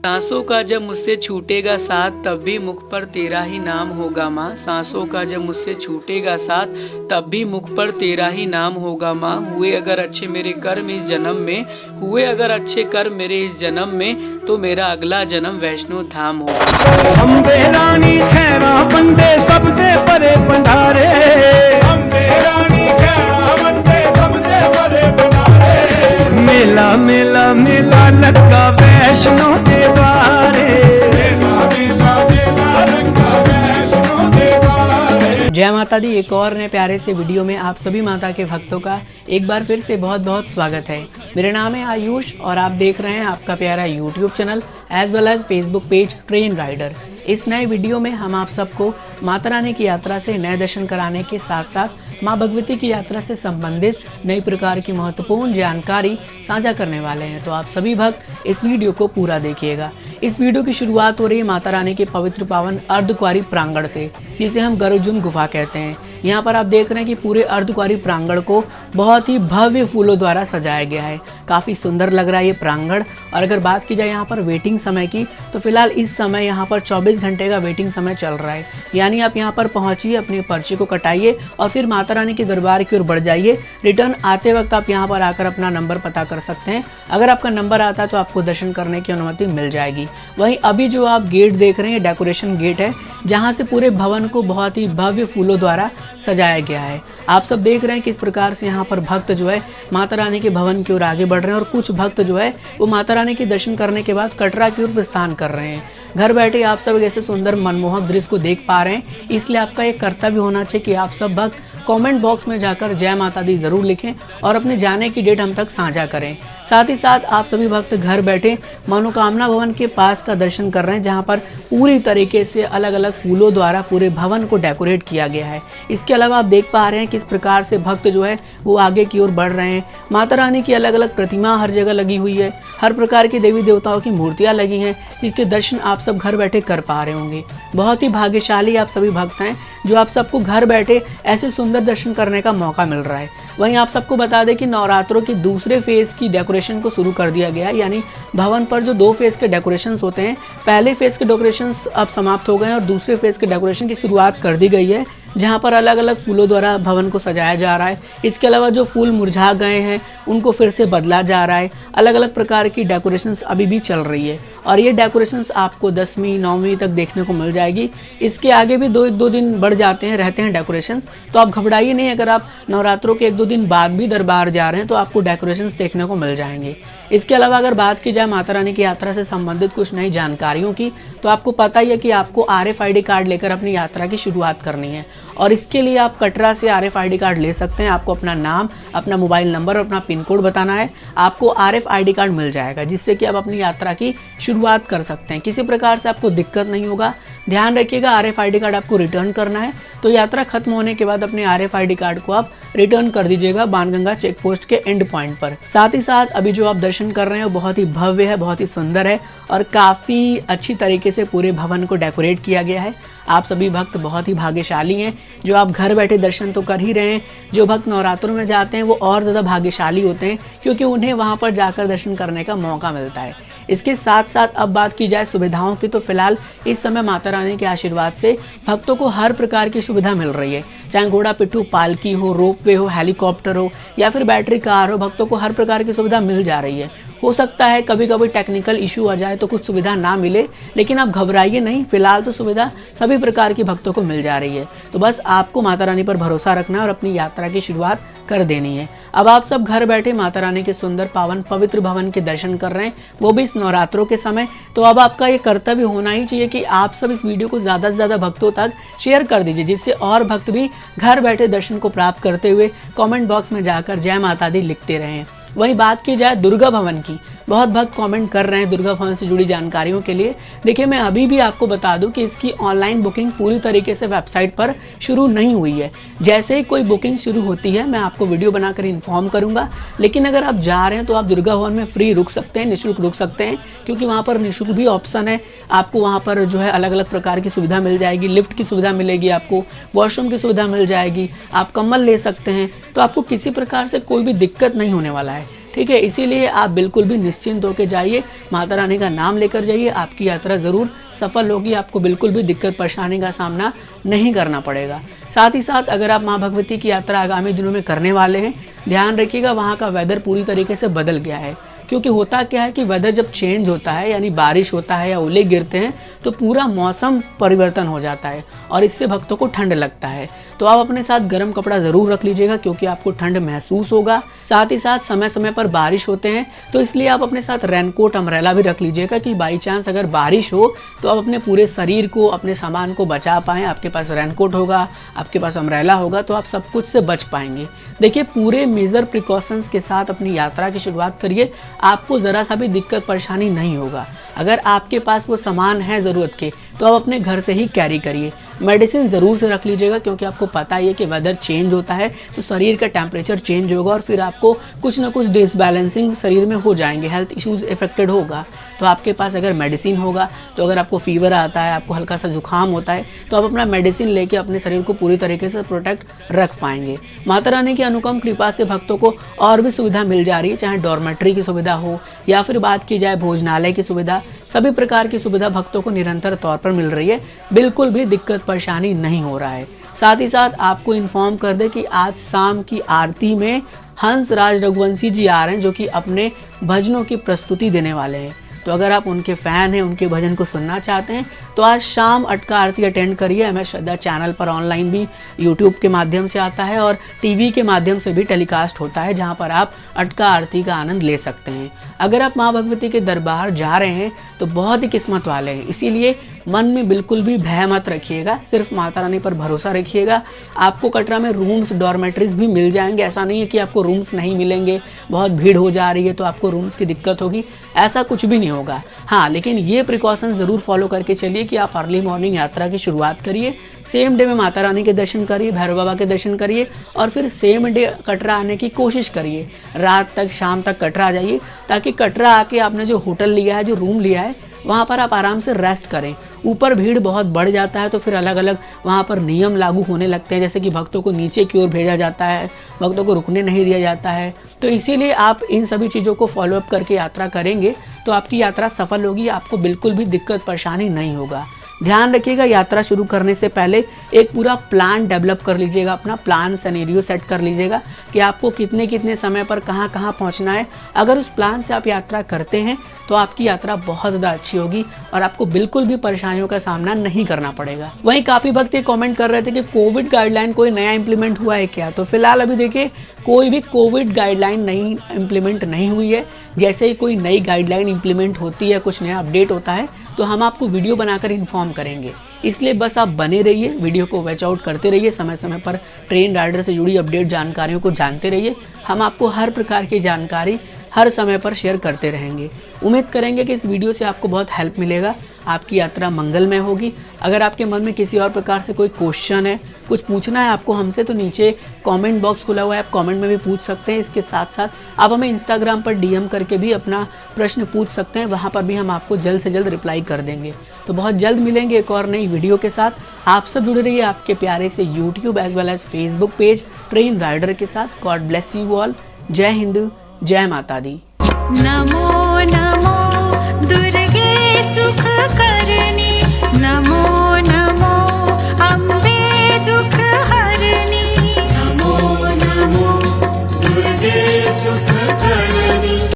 सांसों का जब मुझसे छूटेगा साथ तब भी मुख पर तेरा ही नाम होगा माँ। सांसों का जब मुझसे छूटेगा साथ तब भी मुख पर तेरा ही नाम होगा माँ। हुए अगर अच्छे मेरे कर्म इस जन्म में, हुए अगर अच्छे कर्म मेरे इस जन्म में, तो मेरा अगला जन्म वैष्णो धाम होगा। अम्बे रानी खैरा बंदे सब दे परे भंडारे, अम्बे रानी खैरा बंदे सब दे परे भंडारे। मेला मेला मेला लगा वैष्णो दे द्वारे, मेला मेला मेला लगा वैष्णो दे द्वारे। जय माता दी। एक और नए प्यारे से वीडियो में आप सभी माता के भक्तों का एक बार फिर से बहुत बहुत स्वागत है। मेरा नाम है आयुष और आप देख रहे हैं आपका प्यारा YouTube channel as well as Facebook page Train Rider. इस नए वीडियो में हम आप सबको माता रानी की यात्रा से नए दर्शन कराने के साथ साथ माँ भगवती की यात्रा से संबंधित नई प्रकार की महत्वपूर्ण जानकारी साझा करने वाले हैं। तो आप सभी भक्त इस वीडियो को पूरा देखिएगा। इस वीडियो की शुरुआत हो रही है माता रानी के पवित्र पावन अर्धकुंवारी प्रांगण से, जिसे हम गर्भजून गुफा कहते हैं। यहाँ पर आप देख रहे हैं कि पूरे अर्धकुंवारी प्रांगण को बहुत ही भव्य फूलों द्वारा सजाया गया है। काफ़ी सुंदर लग रहा है ये प्रांगण। और अगर बात की जाए यहाँ पर वेटिंग समय की, तो फिलहाल इस समय यहाँ पर 24 घंटे का वेटिंग समय चल रहा है। यानी आप यहाँ पर पहुँचिए, अपनी पर्ची को कटाइए और फिर माता रानी के दरबार की ओर बढ़ जाइए। रिटर्न आते वक्त आप यहाँ पर आकर अपना नंबर पता कर सकते हैं। अगर आपका नंबर आता है तो आपको दर्शन करने की अनुमति मिल जाएगी। वहीं अभी जो आप गेट देख रहे हैं, डेकोरेशन गेट है, जहाँ से पूरे भवन को बहुत ही भव्य फूलों द्वारा सजाया गया है। आप सब देख रहे हैं किस प्रकार से यहाँ पर भक्त जो है माता रानी के भवन की ओर आगे बढ़ रहे हैं और कुछ भक्त जो है वो माता रानी के दर्शन करने के बाद कटरा की ओर प्रस्थान कर रहे हैं। घर बैठे आप सब ऐसे सुंदर मनमोहक दृश्य को देख पा रहे हैं, इसलिए आपका एक कर्तव्य होना चाहिए कि आप सब भक्त कमेंट बॉक्स में जाकर जय माता दी जरूर लिखें और अपने जाने की डेट हम तक साझा करें। साथ ही साथ आप सभी भक्त घर बैठे मनोकामना भवन के पास का दर्शन कर रहे हैं, जहां पर पूरी तरीके से अलग अलग फूलों द्वारा पूरे भवन को डेकोरेट किया गया है। इसके अलावा आप देख पा रहे हैं किस प्रकार से भक्त जो है वो आगे की ओर बढ़ रहे हैं। माता रानी की अलग अलग प्रतिमा हर जगह लगी हुई है, हर प्रकार की देवी देवताओं की मूर्तियां लगी हैं, जिसके दर्शन आप सब घर बैठे कर पा रहे होंगे। बहुत ही भाग्यशाली आप सभी भक्त हैं जो आप सबको घर बैठे ऐसे सुंदर दर्शन करने का मौका मिल रहा है। वहीं आप सबको बता दें कि नवरात्रों की दूसरे फेज की डेकोरेशन को शुरू कर दिया गया है। यानी भवन पर जो 2 फेज के डेकोरेशंस होते हैं, पहले फेज के डेकोरेशंस अब समाप्त हो गए हैं और दूसरे फेज के डेकोरेशन की शुरुआत कर दी गई है, जहां पर अलग अलग फूलों द्वारा भवन को सजाया जा रहा है। इसके अलावा जो फूल मुरझा गए हैं उनको फिर से बदला जा रहा है। अलग अलग प्रकार की डेकोरेशंस अभी भी चल रही है और ये डेकोरेशंस आपको 10वीं 9वीं तक देखने को मिल जाएगी। इसके आगे भी 2 दिन बढ़ जाते हैं, रहते हैं डेकोरेशंस, तो आप घबराइए नहीं। अगर आप नवरात्रों के 1-2 दिन बाद भी दरबार जा रहे हैं तो आपको डेकोरेशंस देखने को मिल जाएंगे। इसके अलावा अगर बात की जाए माता रानी की यात्रा से संबंधित कुछ नई जानकारियों की, तो आपको पता ही है कि आपको RFID कार्ड लेकर अपनी यात्रा की शुरुआत करनी है और इसके लिए आप कटरा से RFID कार्ड ले सकते हैं। आपको अपना नाम, अपना मोबाइल नंबर और अपना पिन कोड बताना है, आपको RFID कार्ड मिल जाएगा, जिससे कि आप अपनी यात्रा की शुरुआत कर सकते हैं। किसी प्रकार से आपको दिक्कत नहीं होगा। ध्यान रखिएगा, RFID कार्ड आपको रिटर्न करना है तो यात्रा खत्म होने के बाद अपने RFID कार्ड को आप रिटर्न कर दीजिएगा बाणगंगा चेक पोस्ट के एंड पॉइंट पर। साथ ही साथ अभी जो आप दर्शन कर रहे हैं वो बहुत ही भव्य है, बहुत ही सुंदर है और काफ़ी अच्छी तरीके से पूरे भवन को डेकोरेट किया गया है। आप सभी भक्त बहुत ही भाग्यशाली हैं जो आप घर बैठे दर्शन तो कर ही रहे हैं। जो भक्त नवरात्रों में जाते हैं वो और ज़्यादा भाग्यशाली होते हैं, क्योंकि उन्हें वहां पर जाकर दर्शन करने का मौका मिलता है। इसके साथ साथ अब बात की जाए सुविधाओं की, तो फिलहाल इस समय माता रानी के आशीर्वाद से भक्तों को हर प्रकार की सुविधा मिल रही है। चाहे घोड़ा पिट्ठू पालकी हो, रोपवे हो, हेलीकॉप्टर हो या फिर बैटरी कार हो, भक्तों को हर प्रकार की सुविधा मिल जा रही है। हो सकता है कभी कभी टेक्निकल इशू आ जाए तो कुछ सुविधा ना मिले, लेकिन आप घबराइए नहीं, फिलहाल तो सुविधा सभी प्रकार की भक्तों को मिल जा रही है। तो बस आपको माता रानी पर भरोसा रखना है और अपनी यात्रा की शुरुआत कर देनी है। अब आप सब घर बैठे माता रानी के सुंदर पावन पवित्र भवन के दर्शन कर रहे हैं, वो भी इस नवरात्रों के समय। तो अब आपका ये कर्तव्य होना ही चाहिए कि आप सब इस वीडियो को ज़्यादा से ज़्यादा भक्तों तक शेयर कर दीजिए, जिससे और भक्त भी घर बैठे दर्शन को प्राप्त करते हुए कमेंट बॉक्स में जाकर जय माता दी लिखते रहें। वहीं बात की जाए दुर्गा भवन की, बहुत भक्त कमेंट कर रहे हैं दुर्गा भवन से जुड़ी जानकारियों के लिए। देखिए, मैं अभी भी आपको बता दूं कि इसकी ऑनलाइन बुकिंग पूरी तरीके से वेबसाइट पर शुरू नहीं हुई है। जैसे ही कोई बुकिंग शुरू होती है मैं आपको वीडियो बनाकर इन्फॉर्म करूंगा। लेकिन अगर आप जा रहे हैं तो आप दुर्गा भवन में फ्री रुक सकते हैं, निःशुल्क रुक सकते हैं, क्योंकि वहाँ पर निःशुल्क भी ऑप्शन है। आपको वहाँ पर जो है अलग अलग प्रकार की सुविधा मिल जाएगी, लिफ्ट की सुविधा मिलेगी, आपको वॉशरूम की सुविधा मिल जाएगी, आप कम्बल ले सकते हैं। तो आपको किसी प्रकार से कोई भी दिक्कत नहीं होने वाला है। ठीक है, इसीलिए आप बिल्कुल भी निश्चिंत होकर जाइए, माता रानी का नाम लेकर जाइए, आपकी यात्रा ज़रूर सफल होगी, आपको बिल्कुल भी दिक्कत परेशानी का सामना नहीं करना पड़ेगा। साथ ही साथ अगर आप माँ भगवती की यात्रा आगामी दिनों में करने वाले हैं, ध्यान रखिएगा वहाँ का वेदर पूरी तरीके से बदल गया है, क्योंकि होता क्या है कि वेदर जब चेंज होता है यानी बारिश होता है या ओले गिरते हैं तो पूरा मौसम परिवर्तन हो जाता है और इससे भक्तों को ठंड लगता है। तो आप अपने साथ गर्म कपड़ा ज़रूर रख लीजिएगा क्योंकि आपको ठंड महसूस होगा। साथ ही साथ समय समय पर बारिश होते हैं तो इसलिए आप अपने साथ रेनकोट अम्ब्रेला भी रख लीजिएगा कि बाई चांस अगर बारिश हो तो आप अपने पूरे शरीर को, अपने सामान को बचा पाएँ। आपके पास रेनकोट होगा, आपके पास अम्ब्रेला होगा तो आप सब कुछ से बच पाएंगे। देखिए, पूरे मेजर प्रिकॉशंस के साथ अपनी यात्रा की शुरुआत करिए, आपको ज़रा सा भी दिक्कत परेशानी नहीं होगा। अगर आपके पास वो सामान है ज़रूरत के तो आप अपने घर से ही कैरी करिए। मेडिसिन ज़रूर से रख लीजिएगा क्योंकि आपको पता ही है कि वेदर चेंज होता है तो शरीर का टेम्परेचर चेंज होगा और फिर आपको कुछ ना कुछ डिसबैलेंसिंग शरीर में हो जाएंगे, हेल्थ इश्यूज़ इफेक्टेड होगा। तो आपके पास अगर मेडिसिन होगा तो अगर आपको फीवर आता है, आपको हल्का सा जुकाम होता है तो आप अपना मेडिसिन लेके अपने शरीर को पूरी तरीके से प्रोटेक्ट रख पाएंगे। माता रानी की अनुपम कृपा से भक्तों को और भी सुविधा मिल जा रही है, चाहे डॉर्मेट्री की सुविधा हो या फिर बात की जाए भोजनालय की सुविधा, सभी प्रकार की सुविधा भक्तों को निरंतर तौर पर मिल रही है, बिल्कुल भी दिक्कत परेशानी नहीं हो रहा है। साथ ही साथ आपको इन्फॉर्म कर दें कि आज शाम की आरती में हंस राज रघुवंशी जी आ रहे हैं जो कि अपने भजनों की प्रस्तुति देने वाले हैं। तो अगर आप उनके फ़ैन हैं, उनके भजन को सुनना चाहते हैं तो आज शाम अटका आरती अटेंड करिए। MS श्रद्धा चैनल पर ऑनलाइन भी यूट्यूब के माध्यम से आता है और टीवी के माध्यम से भी टेलीकास्ट होता है जहां पर आप अटका आरती का आनंद ले सकते हैं। अगर आप माँ भगवती के दरबार जा रहे हैं तो बहुत ही किस्मत वाले हैं, इसीलिए मन में बिल्कुल भी भय मत रखिएगा, सिर्फ माता रानी पर भरोसा रखिएगा। आपको कटरा में रूम्स, डॉर्मेट्रीज भी मिल जाएंगे। ऐसा नहीं है कि आपको रूम्स नहीं मिलेंगे, बहुत भीड़ हो जा रही है तो आपको रूम्स की दिक्कत होगी, ऐसा कुछ भी नहीं होगा। हाँ, लेकिन ये प्रिकॉशन ज़रूर फॉलो करके चलिए कि आप अर्ली मॉर्निंग यात्रा की शुरुआत करिए, सेम डे में माता रानी के दर्शन करिए, भैरव बाबा के दर्शन करिए और फिर सेम डे कटरा आने की कोशिश करिए। रात तक, शाम तक कटरा आ जाइए ताकि कटरा आके आपने जो होटल लिया है, जो रूम लिया है, वहाँ पर आप आराम से रेस्ट करें। ऊपर भीड़ बहुत बढ़ जाता है तो फिर अलग अलग वहाँ पर नियम लागू होने लगते हैं, जैसे कि भक्तों को नीचे की ओर भेजा जाता है, भक्तों को रुकने नहीं दिया जाता है। तो इसीलिए आप इन सभी चीज़ों को फॉलो अप करके यात्रा करेंगे तो आपकी यात्रा सफल होगी, आपको बिल्कुल भी दिक्कत परेशानी नहीं होगा। ध्यान रखिएगा, यात्रा शुरू करने से पहले एक पूरा प्लान डेवलप कर लीजिएगा, अपना प्लान सिनेरियो सेट कर लीजिएगा कि आपको कितने कितने समय पर कहाँ कहाँ पहुँचना है। अगर उस प्लान से आप यात्रा करते हैं तो आपकी यात्रा बहुत ज़्यादा अच्छी होगी और आपको बिल्कुल भी परेशानियों का सामना नहीं करना पड़ेगा। वहीं काफ़ी भक्त ये कमेंट कर रहे थे कि कोविड गाइडलाइन कोई नया इंप्लीमेंट हुआ है क्या? तो फिलहाल अभी देखिए कोई भी कोविड गाइडलाइन नई इंप्लीमेंट नहीं हुई है। जैसे ही कोई नई गाइडलाइन इंप्लीमेंट होती है, कुछ नया अपडेट होता है तो हम आपको वीडियो बनाकर इन्फॉर्म करेंगे। इसलिए बस आप बने रहिए, वीडियो को वॉच आउट करते रहिए, समय समय पर ट्रेन राइडर से जुड़ी अपडेट जानकारियों को जानते रहिए। हम आपको हर प्रकार की जानकारी हर समय पर शेयर करते रहेंगे। उम्मीद करेंगे कि इस वीडियो से आपको बहुत हेल्प मिलेगा, आपकी यात्रा मंगलमय होगी। अगर आपके मन में किसी और प्रकार से कोई क्वेश्चन है, कुछ पूछना है आपको हमसे, तो नीचे कमेंट बॉक्स खुला हुआ है, आप कमेंट में भी पूछ सकते हैं। इसके साथ साथ आप हमें इंस्टाग्राम पर DM करके भी अपना प्रश्न पूछ सकते हैं, वहाँ पर भी हम आपको जल्द से जल्द रिप्लाई कर देंगे। तो बहुत जल्द मिलेंगे एक और नई वीडियो के साथ। आप सब जुड़े रहिए आपके प्यारे से YouTube as well as Facebook page Train Rider के साथ। God bless you all. जय हिंद, जय माता दी। नमो नमः।